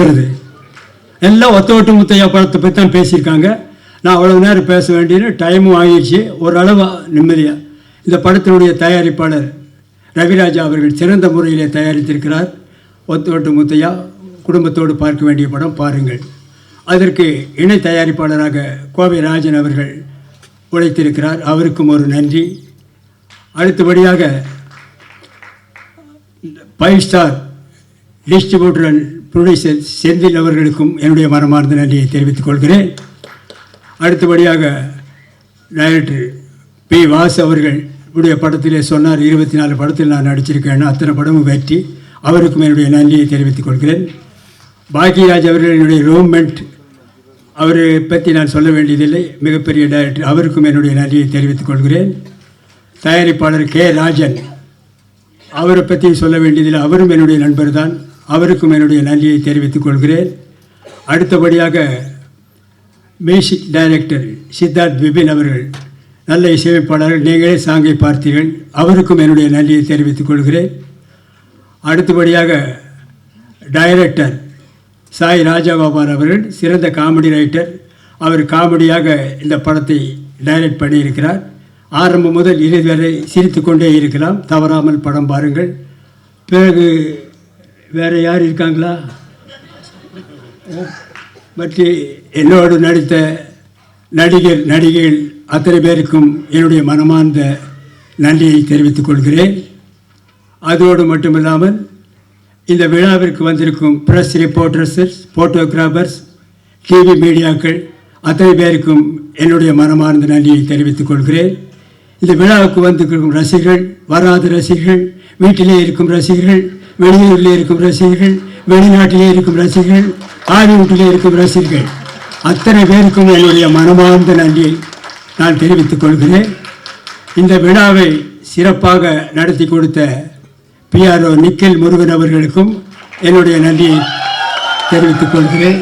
பேசுகிறது. எல்லாம் ஒத்த ஓட்டு முத்தையா படத்தை பற்றி தான் பேசியிருக்காங்க. நான் அவ்வளோ நேரம் பேச வேண்டியது டைமும் ஆகிடுச்சு. ஓரளவு நிம்மதியாக இந்த படத்தினுடைய தயாரிப்பாளர் ரவிராஜா அவர்கள் சிறந்த முறையிலே தயாரித்திருக்கிறார். ஒத்த ஓட்டு முத்தையா குடும்பத்தோடு பார்க்க வேண்டிய படம், பாருங்கள். அதற்கு இணை தயாரிப்பாளராக கோவை ராஜன் அவர்கள் உழைத்திருக்கிறார். அவருக்கும் ஒரு நன்றி. அடுத்தபடியாக 5 star distributor and producer Senthil அவர்களுக்கும் என்னுடைய மனமார்ந்த நன்றியை தெரிவித்துக் கொள்கிறேன். அடுத்தபடியாக டைரக்டர் பி. வாசு அவர்கள் என்னுடைய படத்திலே சொன்னார், 24 படத்தில் நான் நடிச்சிருக்கேன், அத்தனை படமும் வெற்றி. அவருக்கும் என்னுடைய நன்றியை தெரிவித்துக் கொள்கிறேன். பாக்யராஜ் அவர்கள் என்னுடைய ரூம்மெண்ட், அவரை பற்றி நான் சொல்ல வேண்டியதில்லை, மிகப்பெரிய டைரக்டர். அவருக்கும் என்னுடைய நன்றியை தெரிவித்துக் கொள்கிறேன். தயாரிப்பாளர் கே. ராஜன், அவரை பற்றி சொல்ல வேண்டியதில்லை, அவரும் என்னுடைய நண்பர் தான். அவருக்கும் என்னுடைய நன்றியை தெரிவித்துக் கொள்கிறேன். அடுத்தபடியாக மியூசிக் டைரக்டர் சித்தார்த் விபின் அவர்கள், நல்ல இசையமைப்பாளர்கள், நீங்களே சாங்கை பார்த்தீர்கள், அவருக்கும் என்னுடைய நன்றியை தெரிவித்துக் கொள்கிறேன். அடுத்தபடியாக டைரக்டர் சாய் ராஜகோபால் அவர்கள், சிறந்த காமெடி ரைட்டர். அவர் காமெடியாக இந்த படத்தை டைரக்ட் பண்ணியிருக்கிறார். ஆரம்பம் முதல் இறுதி வரை சிரித்து கொண்டே இருக்கலாம். தவறாமல் படம் பாருங்கள். பிறகு வேறு யார் இருக்காங்களா? மற்ற என்னோடு நடித்த நடிகர் நடிகைகள் அத்தனை பேருக்கும் என்னுடைய மனமார்ந்த நன்றியை தெரிவித்துக் கொள்கிறேன். அதோடு மட்டுமில்லாமல் இந்த விழாவிற்கு வந்திருக்கும் ப்ரெஸ் ரிப்போர்ட்டர்ஸ், ஃபோட்டோகிராஃபர்ஸ், டிவி மீடியாக்கள் அத்தனை பேருக்கும் என்னுடைய மனமார்ந்த நன்றியை தெரிவித்துக் கொள்கிறேன். இந்த விழாவுக்கு வந்திருக்கும் ரசிகர்கள், வராத ரசிகர்கள், வீட்டிலே இருக்கும் ரசிகர்கள், வெளியூரில் இருக்கும் ரசிகர்கள், வெளிநாட்டிலே இருக்கும் ரசிகர்கள், ஹாலிவுட்டிலே இருக்கும் ரசிகர்கள் அத்தனை பேருக்கும் என்னுடைய மனமார்ந்த நன்றியை நான் தெரிவித்துக் கொள்கிறேன். இந்த விழாவை சிறப்பாக நடத்தி கொடுத்த PRO நிக்கில் முருகன் அவர்களுக்கும் என்னுடைய நன்றியை தெரிவித்துக் கொள்கிறேன்.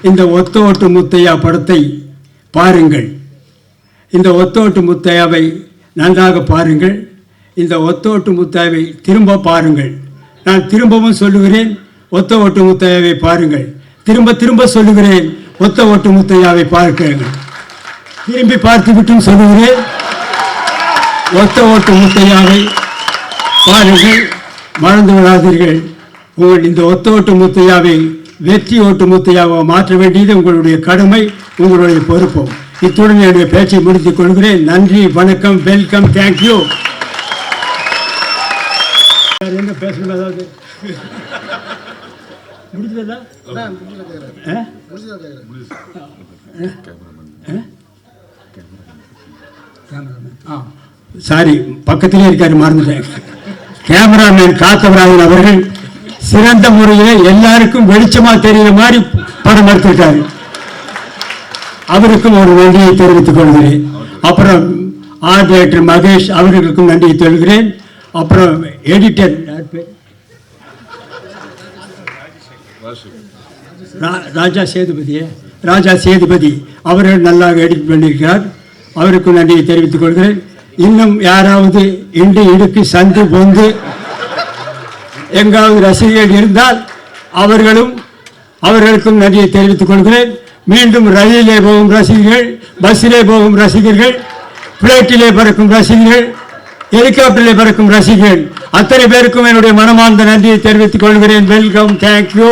இந்த ஒத்த ஓட்டு முத்தையா படத்தை பாருங்கள். இந்த ஒத்தோட்டு முத்தையாவை நன்றாக பாருங்கள். இந்த ஒத்தோட்டு முத்தையாவை திரும்ப பாருங்கள். நான் திரும்பவும் சொல்லுகிறேன், ஒத்த ஓட்டு முத்தையாவை பாருங்கள். திரும்ப திரும்ப சொல்லுகிறேன், ஒத்த ஓட்டு முத்தையாவை பார்க்கிறேன். திரும்பி பார்த்துவிட்டும் சொல்லுகிறேன், ஒத்த ஓட்டு முத்தையாவை பாருங்கள். மறந்து விடாதீர்கள். இந்த ஒத்த ஓட்டு முத்தையாவை வெற்றி ஓட்டு முத்தையாவை மாற்ற வேண்டியது உங்களுடைய கடமை, உங்களுடைய பொறுப்பும். இத்துடன் என்னுடைய பேச்சை முடித்துக் கொள்கிறேன். நன்றி, வணக்கம், வெல்கம், தேங்க்யூ. என்ன பேசணும்? அதாவது முடிஞ்சதா? சாரி, பக்கத்திலே இருக்காரு, மறந்துட்டேன். கேமராமேன் காத்தவராயன் அவர்கள் சிறந்த முறையில் எல்லாருக்கும் வெளிச்சமா தெரிகிற மாதிரி படம் எடுத்திருக்காரு. அவருக்கும் ஒரு நன்றியை தெரிவித்துக் கொள்கிறேன். அப்புறம் ஆர்ட் டைரக்டர் மகேஷ் அவர்களுக்கும் நன்றியை சொல்கிறேன். அப்புறம் எடிட்டர் ராஜா சேதுபதி அவர்கள் நல்லா எடிட் பண்ணியிருக்கிறார். அவருக்கும் நன்றியை தெரிவித்துக் கொள்கிறேன். இன்னும் யாராவது இண்டு இடுக்கு சந்து பொந்து எங்காவது ரசிகர்கள் இருந்தால் அவர்களுக்கும் நன்றியை தெரிவித்துக் கொள்கிறேன். மீண்டும் ரயிலே போகும் ரசிகர்கள், பஸ்ஸிலே போகும் ரசிகர்கள், பிளேட்டிலே பறக்கும் ரசிகர்கள், ஹெலிகாப்டரிலே பறக்கும் ரசிகர்கள் அத்தனை பேருக்கும் என்னுடைய மனமார்ந்த நன்றியை தெரிவித்துக் கொள்கிறேன். Welcome, thank you.